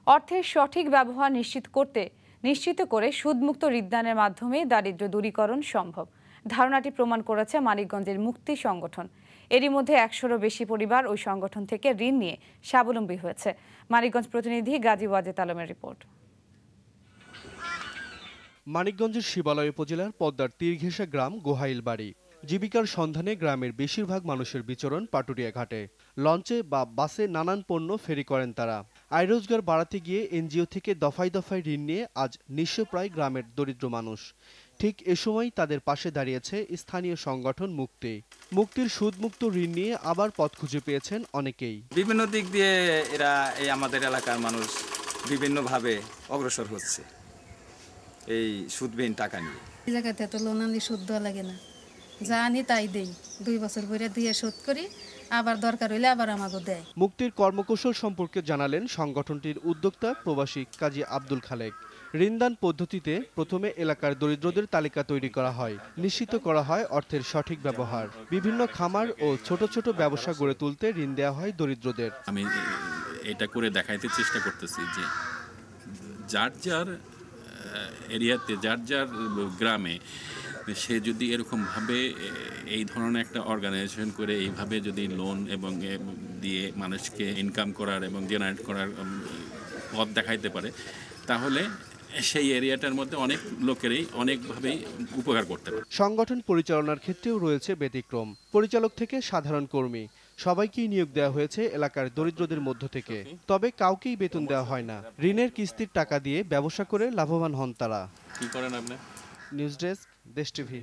অর্থের সঠিক ব্যবহার নিশ্চিত করে সুদমুক্ত ঋণদানের মাধ্যমে দারিদ্র্য দূরীকরণ সম্ভব। ধারণাটি প্রমাণ করেছে মানিকগঞ্জের মুক্তি সংগঠন। এরই মধ্যে ১০০-রও বেশি পরিবার ওই সংগঠন থেকে ঋণ নিয়ে স্বাবলম্বী হয়েছে। মানিকগঞ্জ প্রতিনিধি গাজী ওয়াজেদ আলমের রিপোর্ট। মানিকগঞ্জের শিবালয় উপজেলার পদ্মার তীরঘেঁষা গ্রাম গোহাইলবাড়ি। জীবিকার সন্ধানে গ্রামের বেশিরভাগ মানুষের বিচরণ পাটুরিয়া ঘাটে। লঞ্চে বা বাসে নানান পণ্য ফেরি করেন তারা। আয় রোজগার বাড়াতে গিয়ে এনজিও থেকে দফায় দফায় ঋণ নিয়ে আজ নিঃস্বপ্রায় গ্রামের দরিদ্র মানুষ। ঠিক এ সময় তাদের পাশে দাঁড়িয়েছে স্থানীয় সংগঠন মুক্তির সুদমুক্ত ঋণ নিয়ে আবার পথ খুঁজে পেয়েছেন অনেকেই। বিভিন্ন দিক দিয়ে এরা আমাদের এলাকার মানুষ বিভিন্নভাবে অগ্রসর হচ্ছে এই সুদবিহীন টাকা নিয়ে। এই জায়গাতে তো লোন আনলে সুদ দেওয়া লাগে না, যা আনি তাই দেই, 2 বছর পরে দিয়ে শোধ করি, আবার দরকার হইলে আবার আমাকে দেয়। মুক্তির কর্মকৌশল সম্পর্কে জানালেন সংগঠনটির উদ্যোক্তা প্রবাসী কাজী আব্দুল খালেক। ঋণদান পদ্ধতিতে প্রথমে এলাকার দরিদ্রদের তালিকা তৈরি করা হয়, নিশ্চিত করা হয় অর্থের সঠিক ব্যবহার। বিভিন্ন খামার ও ছোট ছোট ব্যবসা গড়ে তুলতে ঋণ দেওয়া হয় দরিদ্রদের। আমি এটা করে দেখাইতে চেষ্টা করতেছি যে যার যার এরিয়াতে, যার যার গ্রামে সে যদি এরকমভাবে এই ধরনের একটা অর্গানাইজেশন করে এইভাবে যদি লোন এবং দিয়ে মানুষকে ইনকাম করার এবং জেনারেট করার পথ দেখাইতে পারে, তাহলে সেই এরিয়াটার মধ্যে অনেক লোকেরই অনেকভাবেই উপকার করতে পারে। সংগঠন পরিচালনার ক্ষেত্রেও রয়েছে ব্যতিক্রম। পরিচালক থেকে সাধারণ কর্মী সবাইকেই নিয়োগ দেওয়া হয়েছে এলাকার দরিদ্রদের মধ্য থেকে। তবে কাউকেই বেতন দেওয়া হয় না। ঋণের কিস্তির টাকা দিয়ে ব্যবসা করে লাভবান হন তারা। কি করেন আপনি? নিউজ ডেস্ক, দেশ টিভি।